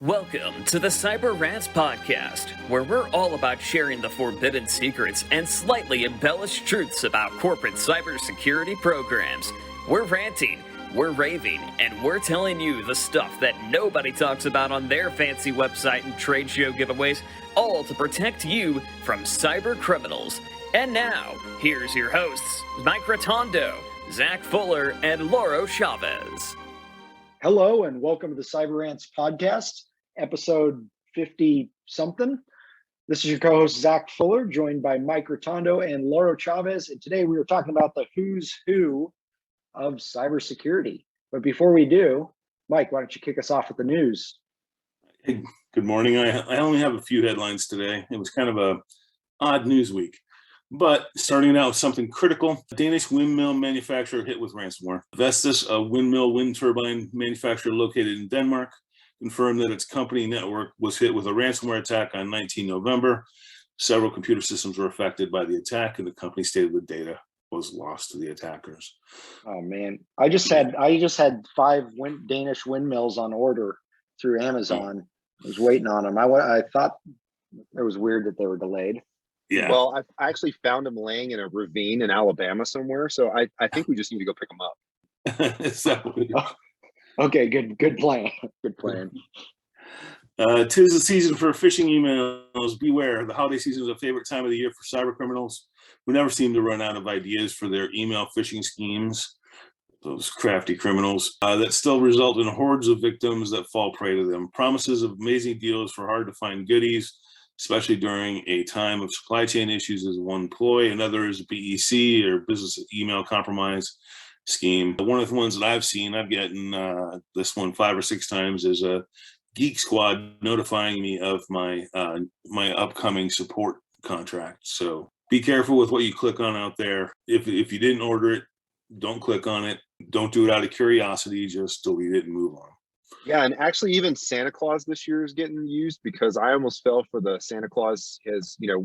Welcome to the Cyber Rants podcast, where we're all about sharing the forbidden secrets and slightly embellished truths about corporate cybersecurity programs. We're ranting, we're raving, and we're telling you the stuff that nobody talks about on their fancy website and trade show giveaways, all to protect you from cyber criminals. And now, here's your hosts, Mike Rotondo, Zach Fuller, and Lauro Chavez. Hello, and welcome to the Cyber Rants podcast, episode 50-something. This is your co-host, Zach Fuller, joined by Mike Rotondo and Lauro Chavez. And today we are talking about the who's who of cybersecurity. But before we do, Mike, why don't you kick us off with the news? Hey, good morning. I only have a few headlines today. It was kind of a odd news week. But starting out with something critical, a Danish windmill manufacturer hit with ransomware. Vestas, a wind turbine manufacturer located in Denmark, confirmed that its company network was hit with a ransomware attack on 19 November. Several computer systems were affected by the attack, and the company stated the data was lost to the attackers. Oh man, I just had 5 Danish windmills on order through Amazon. I was waiting on them. I thought it was weird that they were delayed. Yeah. Well, I actually found them laying in a ravine in Alabama somewhere, so I think we just need to go pick them up. Is that what it is? Okay, good plan. Good plan. 'Tis the season for phishing emails. Beware, the holiday season is a favorite time of the year for cyber criminals who never seem to run out of ideas for their email phishing schemes. Those crafty criminals that still result in hordes of victims that fall prey to them. Promises of amazing deals for hard-to-find goodies, especially during a time of supply chain issues, is one ploy. Another is BEC, or business email compromise scheme. One of the ones that I've seen, I've gotten this one 5 or 6 times, is a Geek Squad notifying me of my my upcoming support contract. So be careful with what you click on out there. If you didn't order it, don't click on it. Don't do it out of curiosity. Just delete it and move on. Yeah, and actually even Santa Claus this year is getting used, because I almost fell for the Santa Claus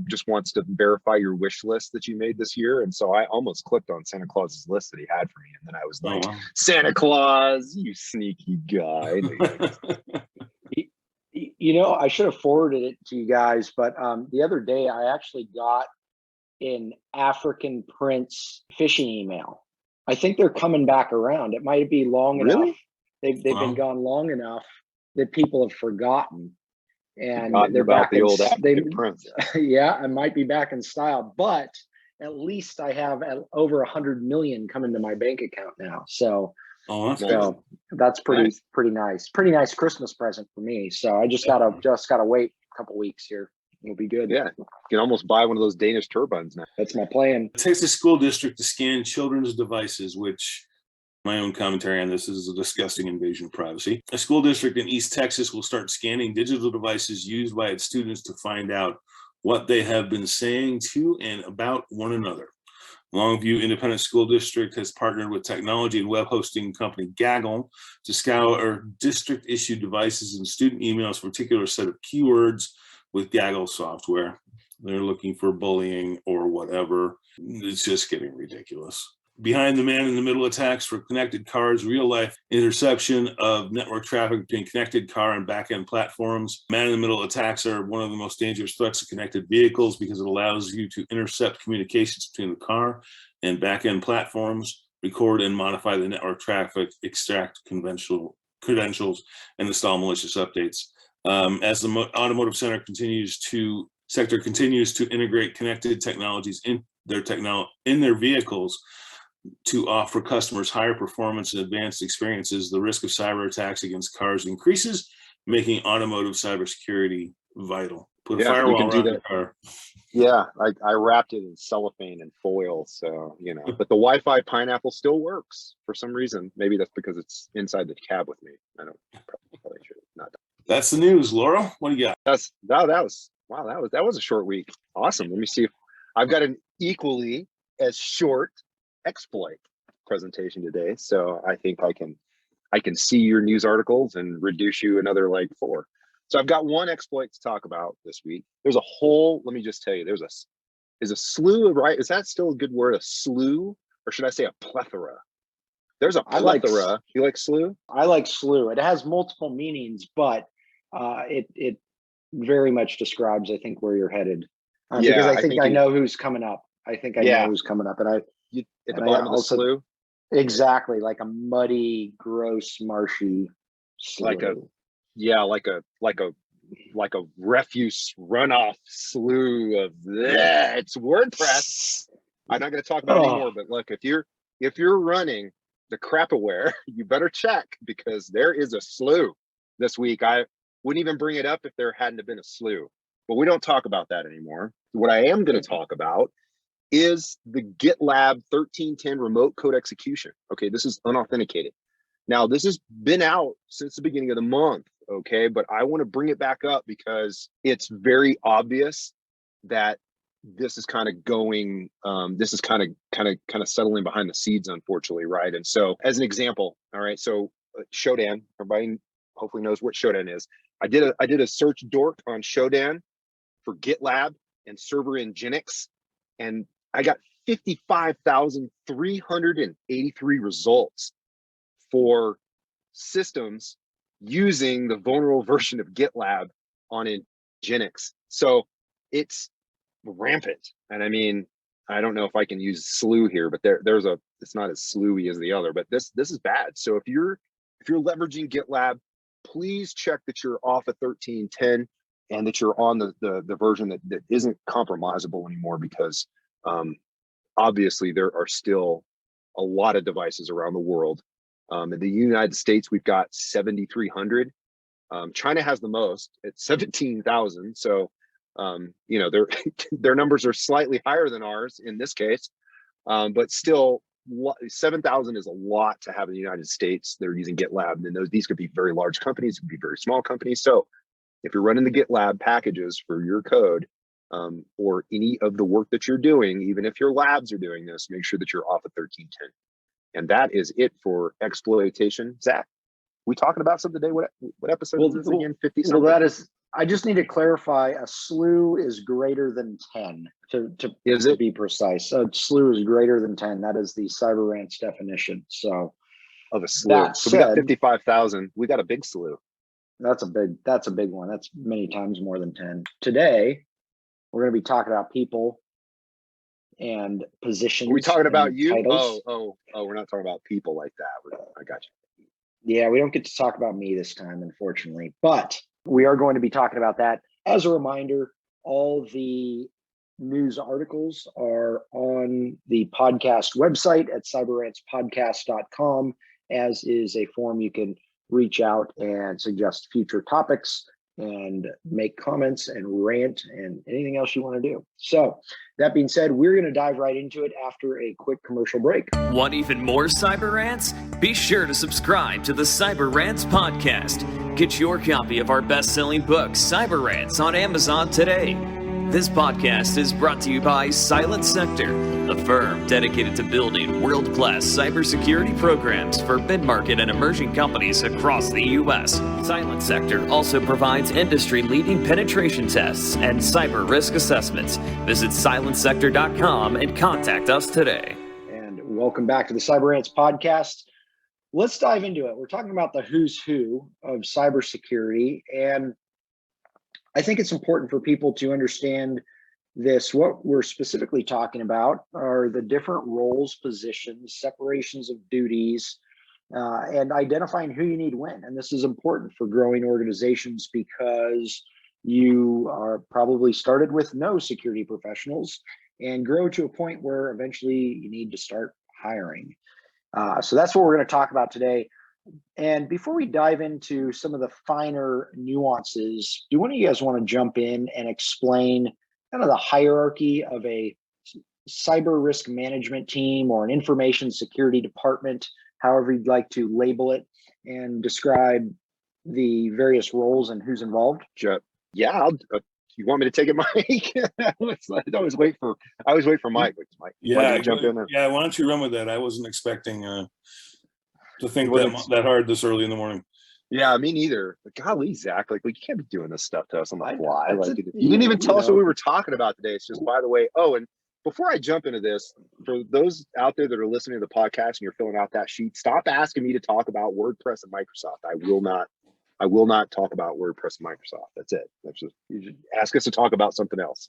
just wants to verify your wish list that you made this year. And so I almost clicked on Santa Claus's list that he had for me. And then I was like, wow. Santa Claus, you sneaky guy. I should have forwarded it to you guys, but the other day I actually got an African Prince phishing email. I think they're coming back around. It might be long Really? enough. They've been gone long enough that people have forgotten, and they're about back the old African they, Prince. Yeah, I might be back in style, but at least I have over 100 million coming to my bank account now. So, that's pretty nice. Pretty nice Christmas present for me. So I just gotta wait a couple weeks here. It'll be good. Yeah, you can almost buy one of those Danish turbines now. That's my plan. It takes a school district to scan children's devices, which my own commentary on this is a disgusting invasion of privacy. A school district in East Texas will start scanning digital devices used by its students to find out what they have been saying to and about one another. Longview Independent School District has partnered with technology and web hosting company Gaggle to scour district-issued devices and student emails for a particular set of keywords with Gaggle software. They're looking for bullying or whatever. It's just getting ridiculous. Behind the man-in-the-middle attacks for connected cars, real-life interception of network traffic between connected car and back-end platforms. Man-in-the-middle attacks are one of the most dangerous threats to connected vehicles because it allows you to intercept communications between the car and back-end platforms, record and modify the network traffic, extract conventional credentials, and install malicious updates. As the automotive sector continues to integrate connected technologies in their vehicles, to offer customers higher performance and advanced experiences, the risk of cyber attacks against cars increases, making automotive cybersecurity vital. Put a firewall around your car. Yeah, I wrapped it in cellophane and foil, so but the Wi-Fi pineapple still works for some reason. Maybe that's because it's inside the cab with me. I don't probably should have not done. That's the news, Laura. What do you got? That was a short week. Awesome. Let me see if I've got an equally as short exploit presentation today, so I think I can see your news articles and reduce you another like 4. So I've got one exploit to talk about this week. There's a whole, let me just tell you, there's a slew, right? Is that still a good word, a slew, or should I say a plethora? There's a plethora. You like slew? I like slew. It has multiple meanings, but it very much describes, I think, where you're headed. Because Yeah, I think I know who's coming up. I think I know Yeah. who's coming up, and at the and I bottom of the also slough, exactly like a muddy, gross, marshy like a slough. like a refuse runoff slew of bleh. It's WordPress. I'm not going to talk about it anymore, but look, if you're running the crapaware, you better check, because there is a slew this week. I wouldn't even bring it up if there hadn't been a slew, but we don't talk about that anymore. What I am going to talk about is the GitLab 1310 remote code execution. Okay, this is unauthenticated. Now, this has been out since the beginning of the month, okay, but I want to bring it back up because it's very obvious that this is kind of going, this is kind of settling behind the scenes, unfortunately, right? And so, as an example, all right, so Shodan, everybody hopefully knows what Shodan is. I did a search dork on Shodan for GitLab and server Nginx, and I got 55,383 results for systems using the vulnerable version of GitLab on Nginx. So it's rampant. And I mean, I don't know if I can use slew here, but there's a, it's not as slewy as the other, but this is bad. So if you're leveraging GitLab, please check that you're off of 1310 and that you're on the version that isn't compromisable anymore, because obviously there are still a lot of devices around the world. In the United States, we've got 7,300. China has the most at 17,000. So, you know, their numbers are slightly higher than ours in this case, but still 7,000 is a lot to have in the United States. They're using GitLab, and these could be very large companies, could be very small companies. So if you're running the GitLab packages for your code, or any of the work that you're doing, even if your labs are doing this, make sure that you're off of 1310. And that is it for exploitation. Zach, we talking about something today? What episode is this again? 50 something? Well, that is, I just need to clarify, a slew is greater than 10 to be precise. A slew is greater than 10. That is the Cyber Rants definition. So of a slew. So we got 55,000. We got a big slew. That's a big one. That's many times more than 10. Today, we're going to be talking about people and positions. Are we talking about you? Titles. Oh, we're not talking about people like that. I got you. Yeah, we don't get to talk about me this time, unfortunately, but we are going to be talking about that. As a reminder, all the news articles are on the podcast website at cyberrantspodcast.com, as is a form you can reach out and suggest future topics and make comments and rant and anything else you want to do. So that being said, we're going to dive right into it after a quick commercial break. Want even more Cyber Rants? Be sure to subscribe to the Cyber Rants podcast. Get your copy of our best-selling book, Cyber Rants, on Amazon today. This podcast is brought to you by Silent Sector, a firm dedicated to building world-class cybersecurity programs for mid-market and emerging companies across the U.S. Silent Sector also provides industry-leading penetration tests and cyber risk assessments. Visit silentsector.com and contact us today. And welcome back to the Cyber Rants podcast. Let's dive into it. We're talking about the who's who of cybersecurity, and I think it's important for people to understand this. What we're specifically talking about are the different roles, positions, separations of duties, and identifying who you need when. And this is important for growing organizations because you are probably started with no security professionals and grow to a point where eventually you need to start hiring. So that's what we're going to talk about today. And before we dive into some of the finer nuances, do one of you guys want to jump in and explain kind of the hierarchy of a cyber risk management team or an information security department, however you'd like to label it, and describe the various roles and who's involved? Yeah, you want me to take it, Mike? I always wait for Mike. Mike, yeah, jump in there. Yeah, why don't you run with that? I wasn't expecting to think that hard this early in the morning. Yeah, me neither. But golly, Zach, like you can't be doing this stuff to us on the fly. Like you didn't even tell us what we were talking about today. It's just, by the way. Oh, and before I jump into this, for those out there that are listening to the podcast and you're filling out that sheet, stop asking me to talk about WordPress and Microsoft. I will not I will not talk about WordPress and Microsoft. That's it. That's just, you should ask us to talk about something else.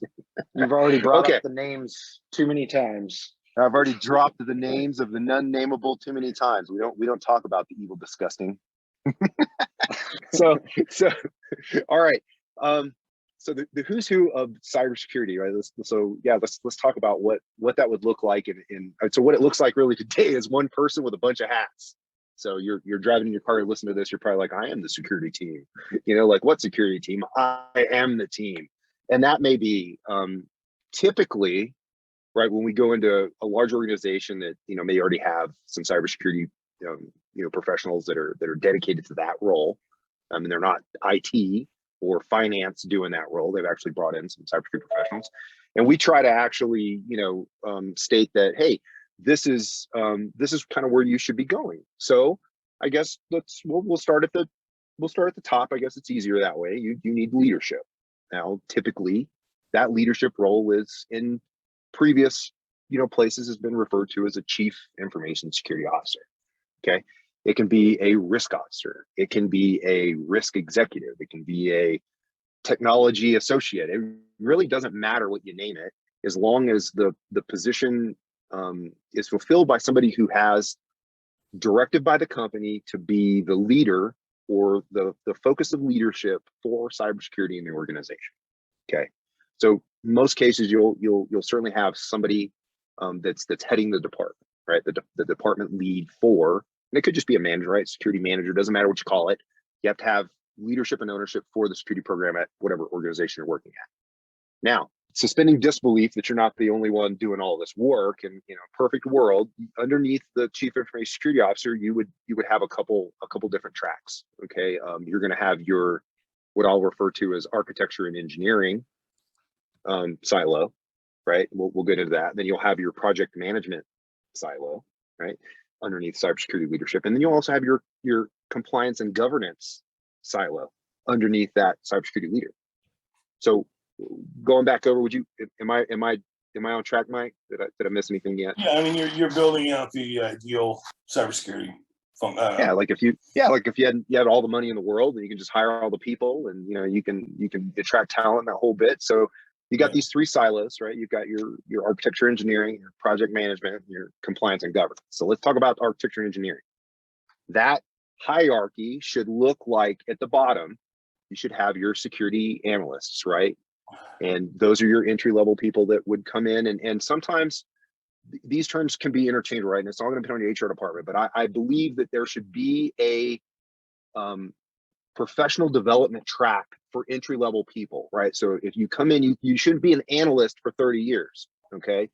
You've already brought Okay. up the names too many times. I've already dropped the names of the none-nameable too many times. We don't talk about the evil, disgusting. so all right. So the who's who of cybersecurity, right? Let's talk about what that would look like so what it looks like really today is one person with a bunch of hats. So you're driving in your car, you listen to this, you're probably like, I am the security team. Like, what security team? I am the team. And that may be typically, right, when we go into a large organization that may already have some cybersecurity professionals that are dedicated to that role. And they're not IT or finance doing that role. They've actually brought in some cybersecurity professionals. And we try to actually, state that, hey, this is kind of where you should be going. So I guess we'll start at the top. I guess it's easier that way. You need leadership. Now, typically that leadership role is in previous, places has been referred to as a chief information security officer. Okay. It can be a risk officer. It can be a risk executive. It can be a technology associate. It really doesn't matter what you name it, as long as the position is fulfilled by somebody who has directed by the company to be the leader or the focus of leadership for cybersecurity in the organization. Okay, so most cases you'll certainly have somebody that's heading the department, right? The department lead for, and it could just be a manager, right? Security manager, doesn't matter what you call it. You have to have leadership and ownership for the security program at whatever organization you're working at. Now, suspending disbelief that you're not the only one doing all this work, and perfect world, underneath the chief information security officer, you would have a couple different tracks. Okay, you're going to have your what I'll refer to as architecture and engineering silo, right? We'll get into that. Then you'll have your project management silo, right, underneath cybersecurity leadership, and then you'll also have your compliance and governance silo underneath that cybersecurity leader. So going back over, am I on track, Mike? Did I miss anything yet? Yeah, I mean, you're building out the ideal cybersecurity. Like if you had all the money in the world and you can just hire all the people, and you can attract talent that whole bit. So you got these three silos, right? You've got your architecture engineering, your project management, your compliance and governance. So let's talk about architecture engineering. That hierarchy should look like, at the bottom, you should have your security analysts, right? And those are your entry-level people that would come in, and sometimes these terms can be interchangeable, right? And it's all going to depend on your HR department, but I believe that there should be a professional development track for entry-level people, right? So if you come in, you shouldn't be an analyst for 30 years, okay?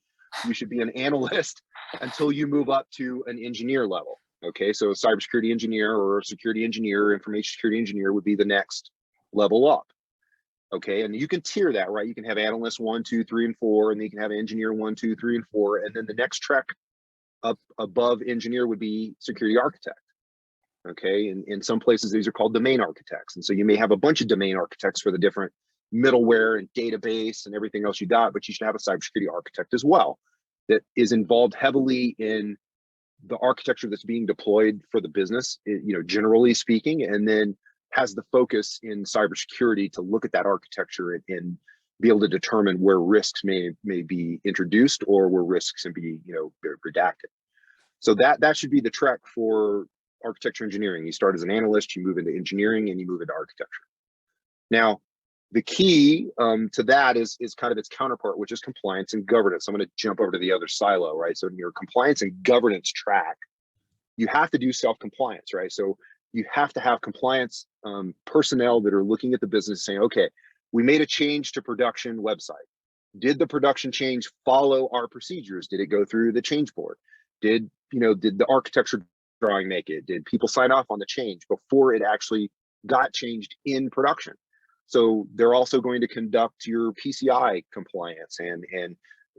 You should be an analyst until you move up to an engineer level, okay? So a cybersecurity engineer or a security engineer or information security engineer would be the next level up. Okay, and you can tier that, right? You can have analyst 1, 2, 3, and 4, and then you can have engineer 1, 2, 3, and 4, and then the next track up above engineer would be security architect. Okay, and in some places these are called domain architects, and so you may have a bunch of domain architects for the different middleware and database and everything else you got, but you should have a cybersecurity architect as well that is involved heavily in the architecture that's being deployed for the business, generally speaking, and then has the focus in cybersecurity to look at that architecture and be able to determine where risks may be introduced or where risks can be redacted. So that should be the track for architecture engineering. You start as an analyst, you move into engineering, and you move into architecture. Now, the key to that is kind of its counterpart, which is compliance and governance. I'm going to jump over to the other silo, right? So in your compliance and governance track, you have to do self-compliance, right? So you have to have compliance personnel that are looking at the business saying, okay, we made a change to production website. Did the production change follow our procedures? Did it go through the change board? Did the architecture drawing make it? Did people sign off on the change before it actually got changed in production? So they're also going to conduct your PCI compliance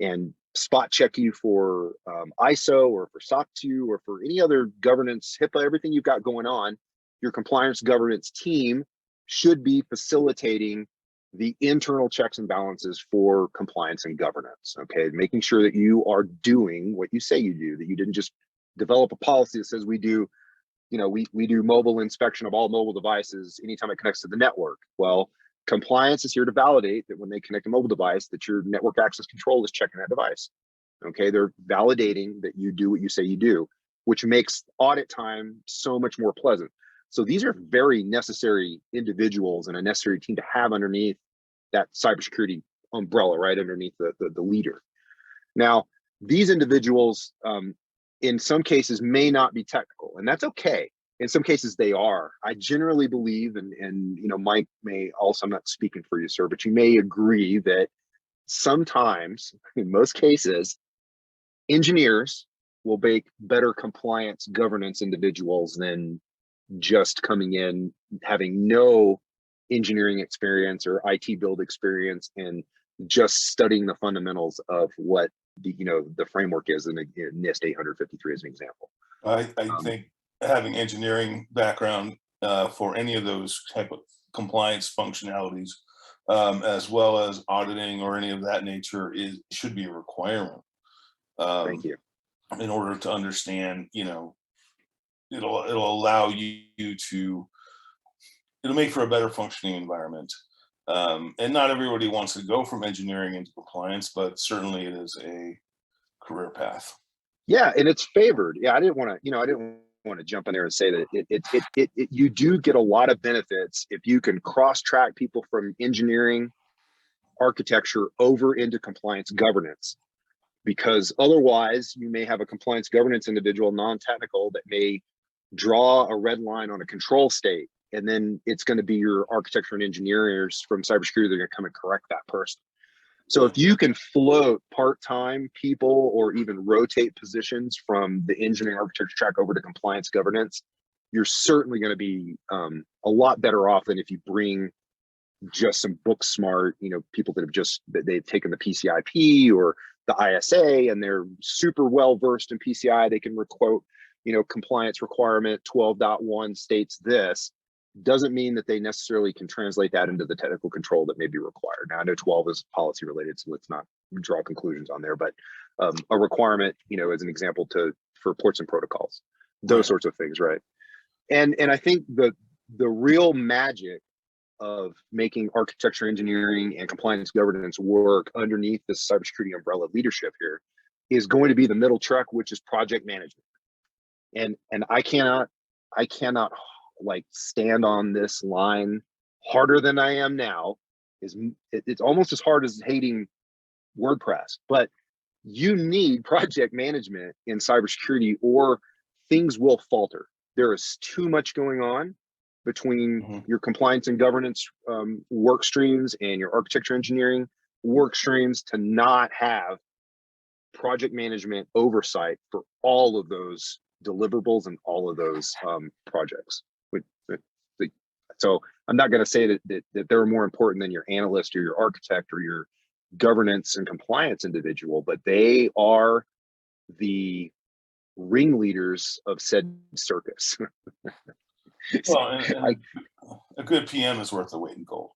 and spot check you for ISO or for SOC 2 or for any other governance, HIPAA, everything you've got going on. Your compliance governance team should be facilitating the internal checks and balances for compliance and governance, okay? Making sure that you are doing what you say you do, that you didn't just develop a policy that says we do, we do mobile inspection of all mobile devices anytime it connects to the network. Well, compliance is here to validate that when they connect a mobile device, that your network access control is checking that device. Okay, they're validating that you do what you say you do, which makes audit time so much more pleasant. So these are very necessary individuals and a necessary team to have underneath that cybersecurity umbrella, right underneath the leader. Now, these individuals, in some cases, may not be technical, and that's okay. In some cases, they are. I generally believe, and Mike may also, I'm not speaking for you, sir, but you may agree that sometimes, in most cases, engineers will make better compliance governance individuals than just coming in having no engineering experience or IT build experience and just studying the fundamentals of what the framework is in NIST 853 as an example. I think having engineering background for any of those type of compliance functionalities, as well as auditing or any of that nature, should be a requirement. Thank you. In order to understand, it'll allow you to, it'll make for a better functioning environment. And not everybody wants to go from engineering into compliance, but certainly it is a career path. Yeah, and it's favored. Yeah, I didn't want to jump in there and say that you do get a lot of benefits if you can cross-track people from engineering, architecture over into compliance governance, because otherwise you may have a compliance governance individual, non-technical, that may draw a red line on a control state, and then it's going to be your architecture and engineers from cybersecurity that are going to come and correct that person. So if you can float part-time people or even rotate positions from the engineering architecture track over to compliance governance, you're certainly going to be a lot better off than if you bring just some book smart, people they've taken the PCIP or the ISA and they're super well versed in PCI. They can quote, compliance requirement 12.1 states this. Doesn't mean that they necessarily can translate that into the technical control that may be required. Now, I know 12 is policy related, so let's not draw conclusions on there, but a requirement, as an example for ports and protocols, those sorts of things, right? And I think the real magic of making architecture, engineering, and compliance governance work underneath this cybersecurity umbrella leadership here is going to be the middle track, which is project management. And I cannot like stand on this line harder than I am now. It's almost as hard as hating WordPress, but you need project management in cybersecurity or things will falter. There is too much going on between your compliance and governance work streams and your architecture engineering work streams to not have project management oversight for all of those deliverables and all of those projects. So I'm not going to say that they're more important than your analyst or your architect or your governance and compliance individual, but they are the ringleaders of said circus. Well, and a good PM is worth the weight in gold.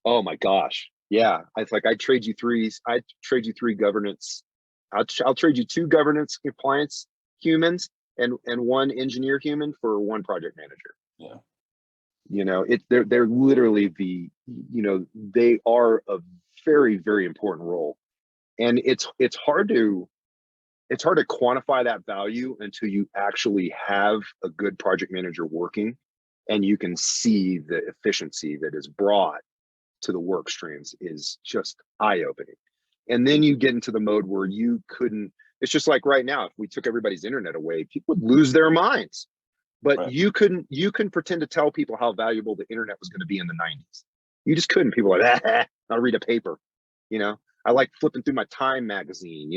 Oh my gosh. Yeah. It's like I trade you three governance. I'll trade you 2 governance compliance humans and 1 engineer human for 1 project manager. Yeah. They're literally they are a very, very important role. And it's hard to quantify that value until you actually have a good project manager working and you can see the efficiency that is brought to the work streams is just eye-opening. And then you get into the mode where it's just like right now, if we took everybody's internet away, people would lose their minds. But right. You couldn't pretend to tell people how valuable the internet was going to be in the 90s. You just couldn't. People were like, I'll read a paper. I like flipping through my Time magazine.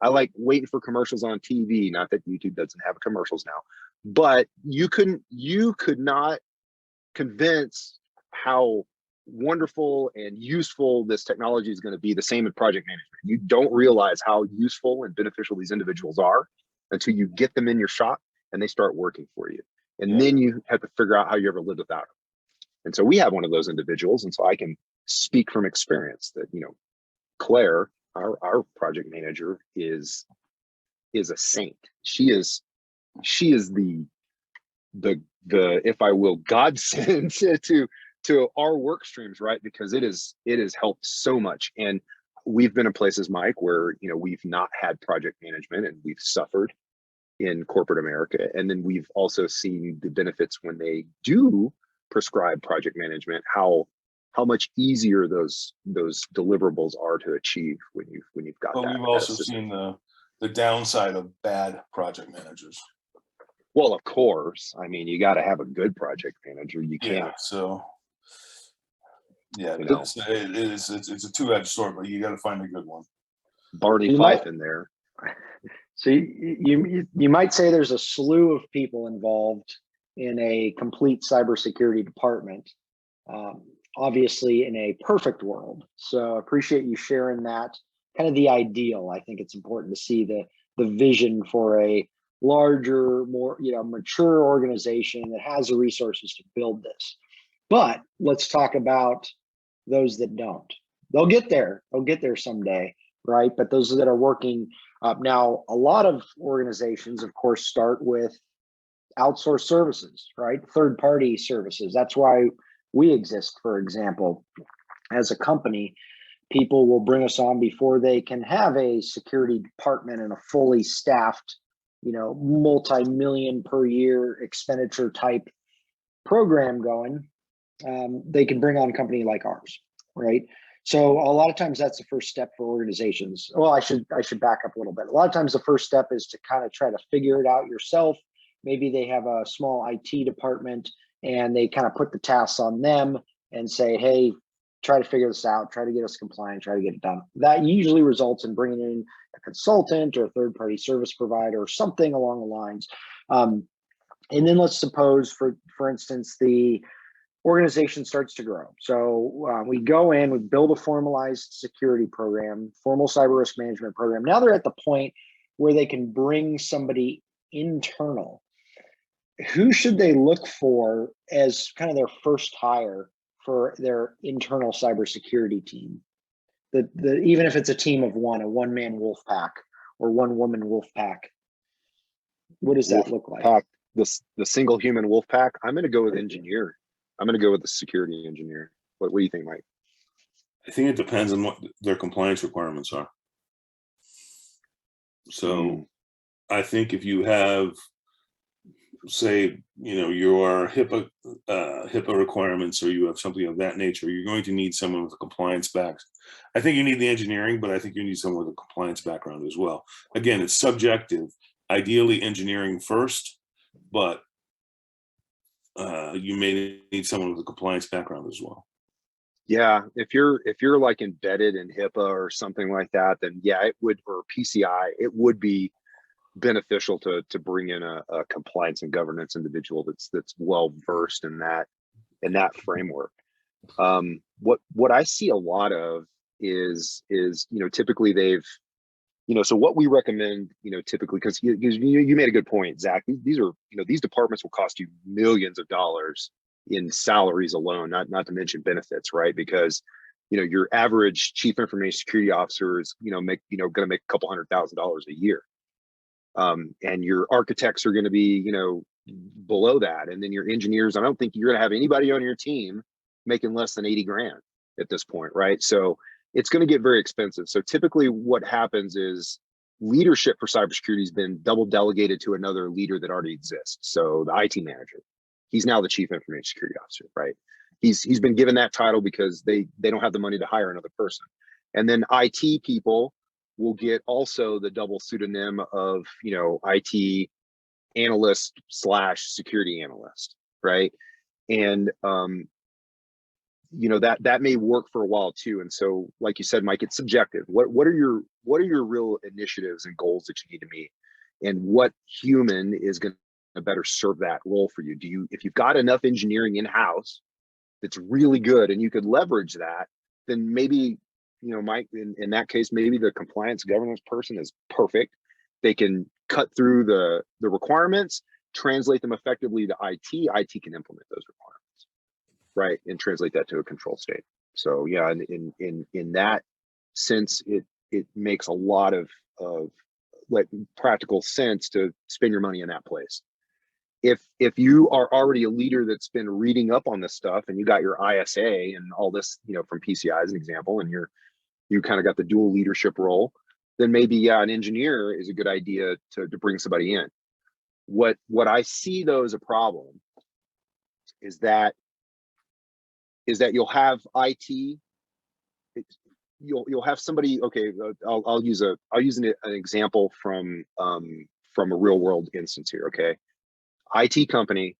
I like waiting for commercials on TV. Not that YouTube doesn't have commercials now, but you could not convince how wonderful and useful this technology is going to be. The same in project management. You don't realize how useful and beneficial these individuals are until you get them in your shop and they start working for you. And then you have to figure out how you ever lived without them. And so we have one of those individuals. And so I can speak from experience that, Claire, our project manager is a saint. She is the if I will, godsend to our work streams, right? Because it has helped so much. And we've been in places, Mike, where we've not had project management and we've suffered in corporate America. And then we've also seen the benefits when they do prescribe project management, how much easier those deliverables are to achieve when you've got But that. we've also seen the downside of bad project managers. Well, of course. I mean, you got to have a good project manager. You can't. Yeah. So yeah, It's a two-edged sword, but you got to find a good one. Barney Fife in there. So you might say there's a slew of people involved in a complete cybersecurity department, obviously in a perfect world. So appreciate you sharing that. Kind of the ideal. I think it's important to see the vision for a larger, more mature organization that has the resources to build this. But let's talk about those that don't. They'll get there. They'll get there someday, right? But those that are working now, a lot of organizations, of course, start with outsourced services, right? Third-party services. That's why we exist, for example, as a company. People will bring us on before they can have a security department and a fully staffed, multi-million per year expenditure type program going. They can bring on a company like ours, right? So a lot of times that's the first step for organizations. Well, I should back up a little bit. A lot of times the first step is to kind of try to figure it out yourself. Maybe they have a small IT department and they kind of put the tasks on them and say, hey, try to figure this out, try to get us compliant, try to get it done. That usually results in bringing in a consultant or a third-party service provider or something along the lines. And then let's suppose, for instance, the organization starts to grow. So we go in, we build a formalized security program, formal cyber risk management program. Now they're at the point where they can bring somebody internal. Who should they look for as kind of their first hire for their internal cybersecurity team? Even if it's a team of one, a one-man wolf pack or one-woman wolf pack, what does that look like? Pack, the single human wolf pack. I'm going to go with engineer. I'm going to go with the security engineer. What do you think, Mike? I think it depends on what their compliance requirements are. So I think if you have, say, your HIPAA requirements, or you have something of that nature, you're going to need someone with a compliance background. I think you need the engineering, but I think you need someone with a compliance background as well. Again, it's subjective. Ideally, engineering first, but you may need someone with a compliance background as well. Yeah, if you're like embedded in HIPAA or something like that, then yeah, it would, or PCI, it would be beneficial to bring in a compliance and governance individual that's well versed in that framework. What I see a lot of is typically they've so what we recommend typically, because you made a good point, Zach. These are these departments will cost you millions of dollars in salaries alone, not to mention benefits, right? Because your average chief information security officer is going to make a couple $100,000 a year. And your architects are going to be, below that. And then your engineers, I don't think you're going to have anybody on your team making less than 80 grand at this point, right? So it's going to get very expensive. So typically what happens is leadership for cybersecurity has been double delegated to another leader that already exists. So the IT manager, he's now the chief information security officer, right? He's been given that title because they don't have the money to hire another person. And then IT people will get also the double pseudonym of IT analyst / security analyst, right? And that may work for a while too. And so, like you said, Mike, it's subjective. What are your real initiatives and goals that you need to meet, and what human is going to better serve that role for you? If you've got enough engineering in house that's really good and you could leverage that, then maybe Mike, in that case, maybe the compliance governance person is perfect. They can cut through the requirements, translate them effectively to IT. IT can implement those requirements, right, and translate that to a control state. So yeah, in that sense, it makes a lot of like practical sense to spend your money in that place. if you are already a leader that's been reading up on this stuff and you got your ISA and all this, from PCI as an example, and you kind of got the dual leadership role, then maybe an engineer is a good idea to bring somebody in. What I see though as a problem is that you'll have IT. You'll have somebody. Okay, I'll use an example from a real world instance here. Okay, IT company,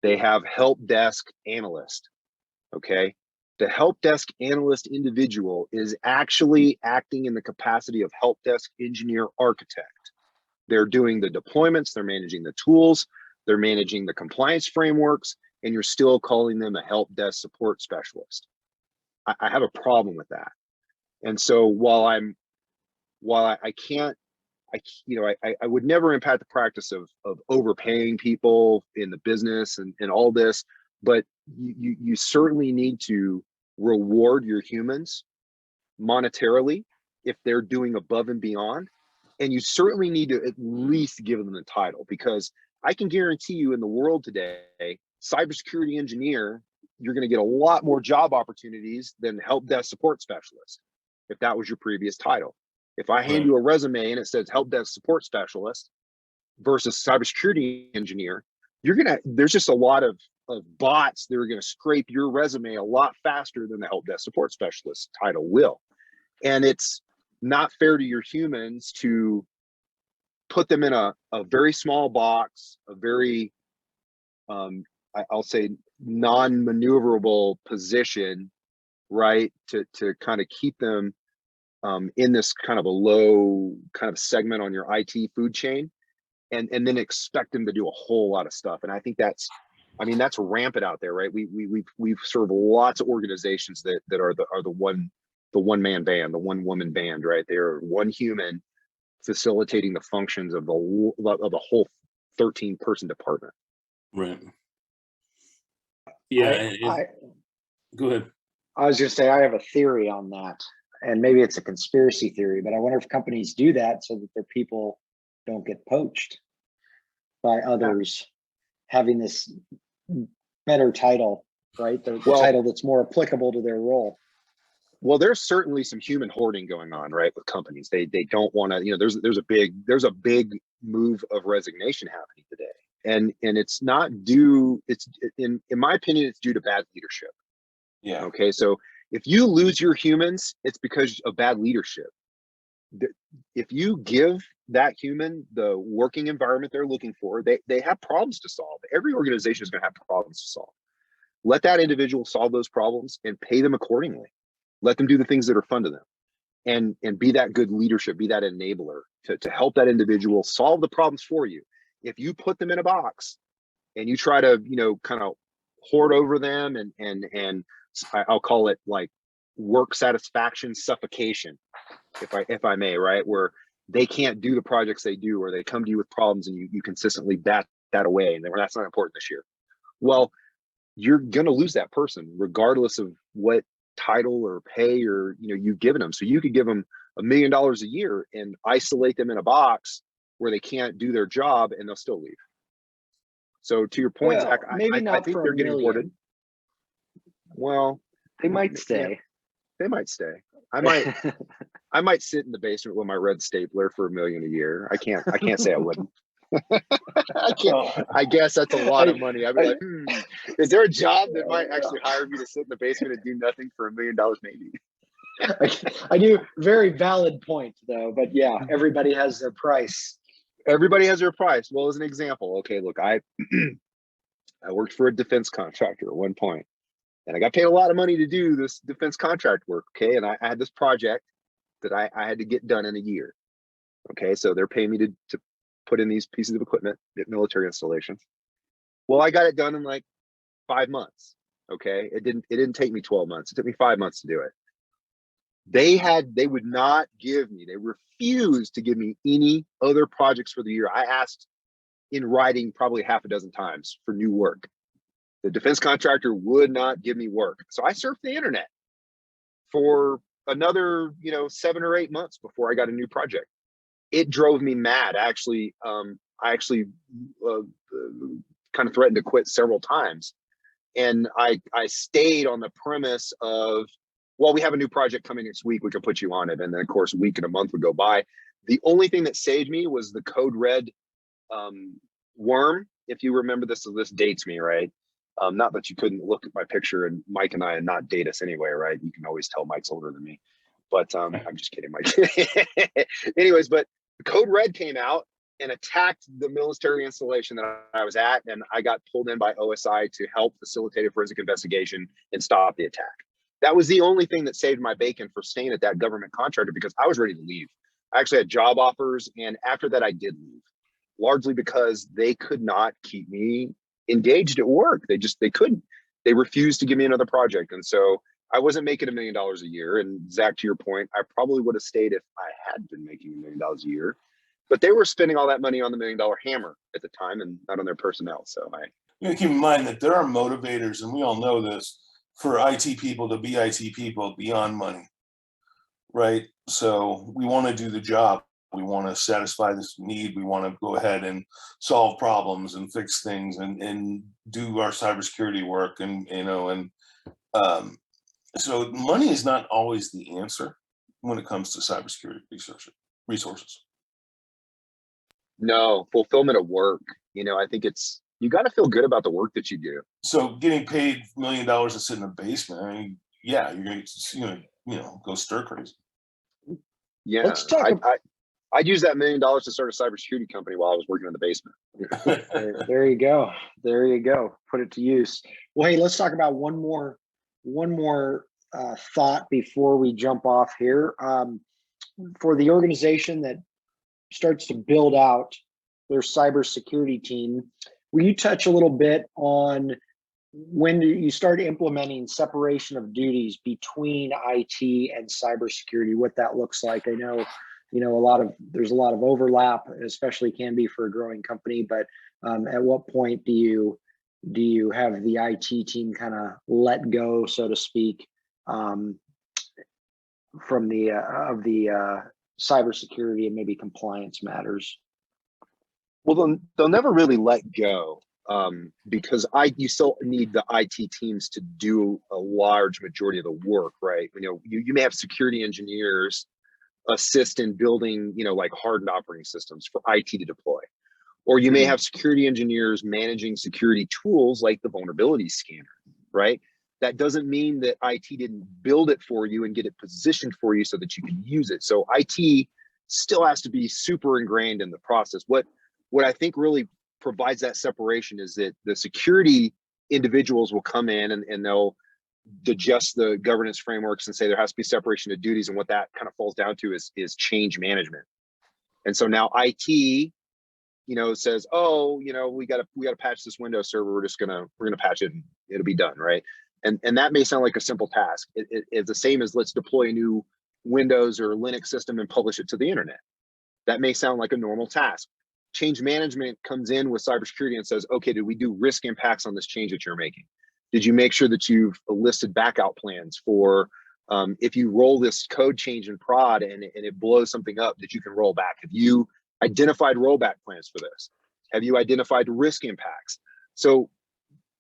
they have help desk analyst. Okay, the help desk analyst individual is actually acting in the capacity of help desk engineer architect. They're doing the deployments, they're managing the tools, they're managing the compliance frameworks, and you're still calling them a help desk support specialist. I have a problem with that. And so while I would never impact the practice of overpaying people in the business and all this, but you certainly need to reward your humans monetarily if they're doing above and beyond. And you certainly need to at least give them the title, because I can guarantee you in the world today, cybersecurity engineer, you're going to get a lot more job opportunities than help desk support specialist, if that was your previous title. If I hand you a resume and it says help desk support specialist versus cybersecurity engineer, there's just a lot of bots that are going to scrape your resume a lot faster than the help desk support specialist title will. And it's not fair to your humans to put them in a very small box, a very, I'll say, non-maneuverable position, right? To kind of keep them in this kind of a low kind of segment on your IT food chain, and then expect them to do a whole lot of stuff. And I think that's rampant out there, right? We've served lots of organizations that are the one man band, the one woman band, right? They're one human facilitating the functions of the whole 13-person department. Right. Yeah. Go ahead. I was going to say, I have a theory on that, and maybe it's a conspiracy theory, but I wonder if companies do that so that their people don't get poached by others having this better title, right? The title that's more applicable to their role. Well, there's certainly some human hoarding going on, right, with companies. They don't want to, there's a big move of resignation happening today. And it's not due, it's in my opinion, it's due to bad leadership. Yeah. Okay. So if you lose your humans, it's because of bad leadership. If you give that human the working environment they're looking for, they have problems to solve. Every organization is going to have problems to solve. Let that individual solve those problems and pay them accordingly. Let them do the things that are fun to them, and be that good leadership, be that enabler to help that individual solve the problems for you. If you put them in a box and you try to, kind of hoard over them and I'll call it like work satisfaction suffocation, if I may, right? Where they can't do the projects they do, or they come to you with problems and you consistently bat that away, and that's not important this year. Well, you're going to lose that person regardless of what title or pay or you've given them. So you could give them $1 million a year and isolate them in a box where they can't do their job, and they'll still leave. So to your point, Well, Zach, maybe I not think for they're $1 getting million. hoarded. Well, They might stay. Yeah, they might stay. I might sit in the basement with my red stapler for $1 million a year. I can't say I wouldn't. I can't. I guess that's a lot of money. I'd be like, is there a job that might actually hire me to sit in the basement and do nothing for $1 million? Maybe. I do. Very valid point, though. But yeah, everybody has their price. Everybody has their price. Well, as an example, okay, look, I worked for a defense contractor at one point, and I got paid a lot of money to do this defense contract work. Okay, and I had this project that I had to get done in a year. Okay, so they're paying me to put in these pieces of equipment at military installations. Well, I got it done in like 5 months. Okay, it didn't take me 12 months. It took me 5 months to do it. They would not give me, they refused to give me any other projects for the year. I asked in writing probably half a dozen times for new work. The defense contractor would not give me work. So I surfed the internet for another, 7 or 8 months before I got a new project. It drove me mad. Actually, I actually kind of threatened to quit several times. And I stayed on the premise of, well, we have a new project coming next week, which will put you on it. And then of course, a week and a month would go by. The only thing that saved me was the code red worm. If you remember this, so this dates me, right? Not that you couldn't look at my picture, and Mike and I and not date us anyway, right? You can always tell Mike's older than me, but I'm just kidding, Mike. Anyways, but the code red came out and attacked the military installation that I was at, and I got pulled in by OSI to help facilitate a forensic investigation and stop the attack. That was the only thing that saved my bacon for staying at that government contractor, because I was ready to leave. I actually had job offers, and after that I did leave, largely because they could not keep me engaged at work. They couldn't. They refused to give me another project. And so I wasn't making $1 million a year. And Zach, to your point, I probably would have stayed if I had been making $1 million a year. But they were spending all that money on the $1 million hammer at the time and not on their personnel. So You know, keep in mind that there are motivators, and we all know this, for IT people to be IT people beyond money, right? So we want to do the job. We want to satisfy this need. We want to go ahead and solve problems and fix things and do our cybersecurity work. And, you know, and so money is not always the answer when it comes to cybersecurity resources. no, fulfillment of work. You know, I think you got to feel good about the work that you do. So getting paid $1 million to sit in a basement, I mean, yeah, you're going to go stir crazy. Yeah, Let's talk. I'd use that $1 million to start a cybersecurity company while I was working in the basement. There you go. There you go. Put it to use. Well, hey, let's talk about one more thought before we jump off here. For the organization that starts to build out their cybersecurity team, will you touch a little bit on when you start implementing separation of duties between IT and cybersecurity, what that looks like? I know, there's a lot of overlap, especially can be for a growing company, but at what point do you have the IT team kind of let go, so to speak, from the cybersecurity and maybe compliance matters? Well, they'll never really let go, because you still need the IT teams to do a large majority of the work, right? You may have security engineers assist in building, like hardened operating systems for IT to deploy. Or you may have security engineers managing security tools like the vulnerability scanner, right? That doesn't mean that IT didn't build it for you and get it positioned for you so that you can use it. So IT still has to be super ingrained in the process. What I think really provides that separation is that the security individuals will come in and they'll digest the governance frameworks and say there has to be separation of duties. And what that kind of falls down to is change management. And so now IT, says, oh, we got to patch this Windows server. We're going to patch it and it'll be done, right? And that may sound like a simple task. It's the same as let's deploy a new Windows or Linux system and publish it to the internet. That may sound like a normal task. Change management comes in with cybersecurity and says, okay, did we do risk impacts on this change that you're making? Did you make sure that you've listed backup plans for if you roll this code change in prod and it blows something up that you can roll back? Have you identified rollback plans for this? Have you identified risk impacts? So,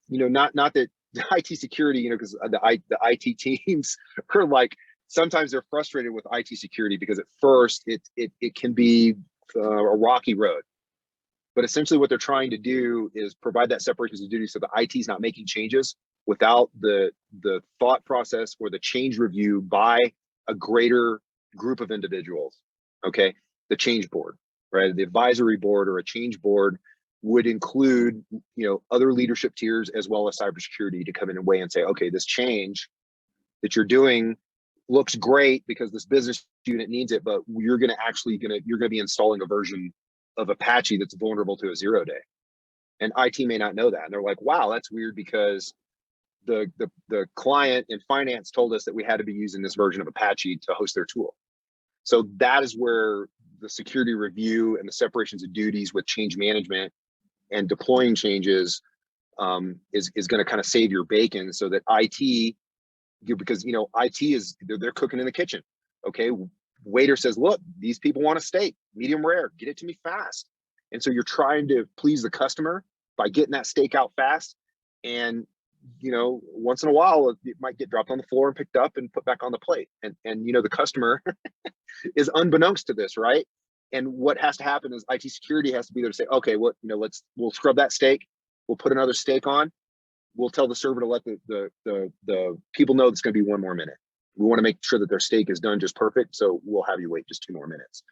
not that the IT security, because the IT teams are like, sometimes they're frustrated with IT security because at first it can be a rocky road. But essentially what they're trying to do is provide that separation of duties so the IT is not making changes without the thought process or the change review by a greater group of individuals. Okay, the change board, right? The advisory board or a change board would include, other leadership tiers as well as cybersecurity to come in and weigh and say, okay, this change that you're doing looks great because this business unit needs it, but you're going to be installing a version of Apache that's vulnerable to a 0-day. And IT may not know that. And they're like, wow, that's weird because the client in finance told us that we had to be using this version of Apache to host their tool. So that is where the security review and the separations of duties with change management and deploying changes is going to kind of save your bacon so that IT, because, IT is, they're cooking in the kitchen. Okay. Waiter says, look, these people want a steak, medium rare, get it to me fast. And so you're trying to please the customer by getting that steak out fast. And, once in a while, it might get dropped on the floor and picked up and put back on the plate. And the customer is unbeknownst to this, right? And what has to happen is IT security has to be there to say, okay, we'll scrub that steak. We'll put another steak on. We'll tell the server to let the people know it's going to be 1 more minute. We want to make sure that their steak is done just perfect. So we'll have you wait just 2 more minutes.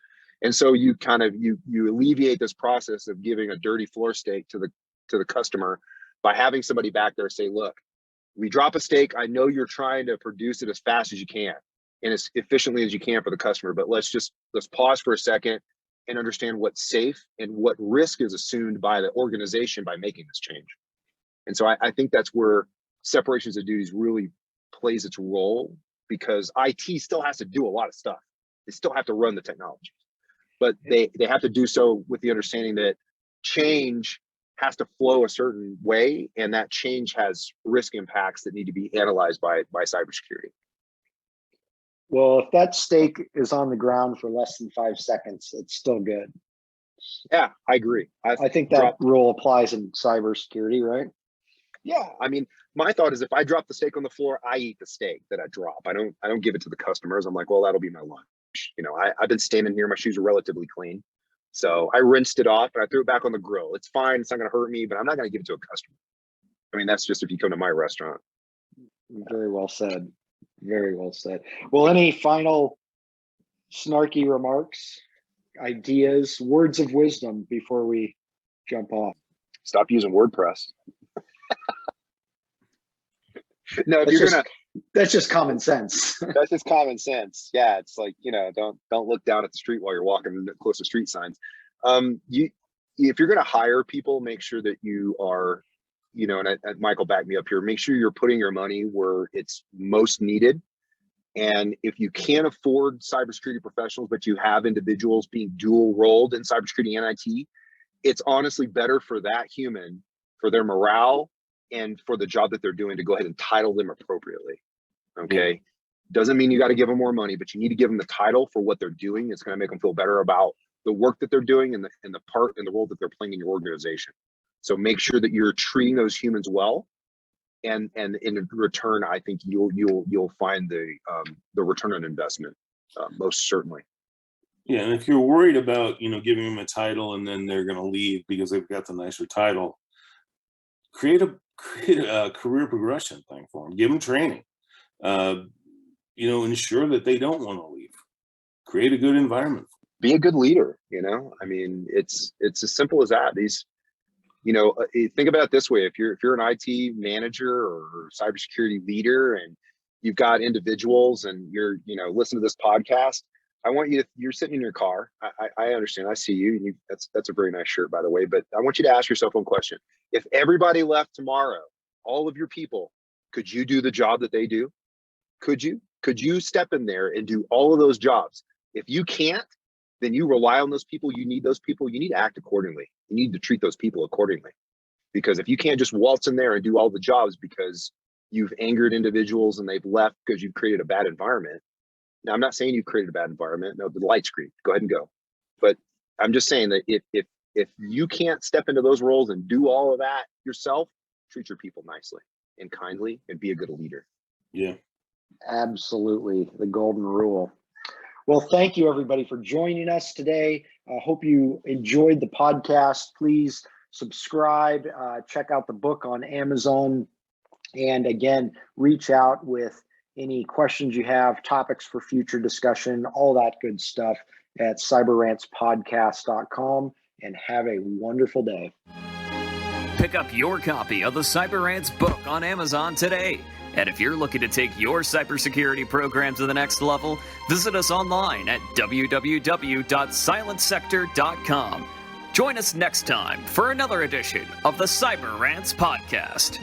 And so you kind of, you alleviate this process of giving a dirty floor steak to the customer by having somebody back there say, look, we drop a steak. I know you're trying to produce it as fast as you can and as efficiently as you can for the customer, but let's pause for a second and understand what's safe and what risk is assumed by the organization by making this change. And so I think that's where separations of duties really plays its role, because IT still has to do a lot of stuff. They still have to run the technology, but they have to do so with the understanding that change has to flow a certain way, and that change has risk impacts that need to be analyzed by cybersecurity. Well, if that steak is on the ground for less than 5 seconds, it's still good. Yeah, I agree. I think that rule applies in cybersecurity, right? Yeah, I mean, my thought is if I drop the steak on the floor, I eat the steak that I drop. I don't give it to the customers. I'm like, well, that'll be my lunch. I've been standing here. My shoes are relatively clean. So I rinsed it off and I threw it back on the grill. It's fine. It's not going to hurt me, but I'm not going to give it to a customer. I mean, that's just if you come to my restaurant. Very well said. Very well said. Well, any final snarky remarks, ideas, words of wisdom before we jump off? Stop using WordPress. No, that's just common sense. That's just common sense. Yeah, it's like, don't look down at the street while you're walking close to street signs. If you're going to hire people, make sure that you are, and Michael backed me up here, make sure you're putting your money where it's most needed. And if you can't afford cybersecurity professionals, but you have individuals being dual rolled in cybersecurity and IT, it's honestly better for that human, for their morale, and for the job that they're doing, to go ahead and title them appropriately. Okay. Doesn't mean you got to give them more money, but you need to give them the title for what they're doing. It's going to make them feel better about the work that they're doing and the part and the role that they're playing in your organization. So make sure that you're treating those humans well. And in return, I think you'll find the return on investment, most certainly. Yeah. And if you're worried about, giving them a title and then they're going to leave because they've got the nicer title, create a career progression thing for them. Give them training. Ensure that they don't want to leave. Create a good environment. Be a good leader. I mean, it's as simple as that. These, think about it this way: if you're an IT manager or cybersecurity leader, and you've got individuals, and you're listen to this podcast, I want you to, you're sitting in your car. I understand. I see you. And that's a very nice shirt, by the way. But I want you to ask yourself one question: if everybody left tomorrow, all of your people, could you do the job that they do? Could you step in there and do all of those jobs? If you can't, then you rely on those people. You need those people. You need to act accordingly. You need to treat those people accordingly. Because if you can't just waltz in there and do all the jobs because you've angered individuals and they've left because you've created a bad environment. Now, I'm not saying you created a bad environment. No, the light screen, go ahead and go. But I'm just saying that if you can't step into those roles and do all of that yourself, treat your people nicely and kindly and be a good leader. Yeah. Absolutely. The golden rule. Well, thank you everybody for joining us today. I hope you enjoyed the podcast. Please subscribe, check out the book on Amazon. And again, reach out with any questions you have, topics for future discussion, all that good stuff at cyberrantspodcast.com, and have a wonderful day. Pick up your copy of the Cyber Rants book on Amazon today. And if you're looking to take your cybersecurity program to the next level, visit us online at www.silentsector.com. Join us next time for another edition of the Cyber Rants podcast.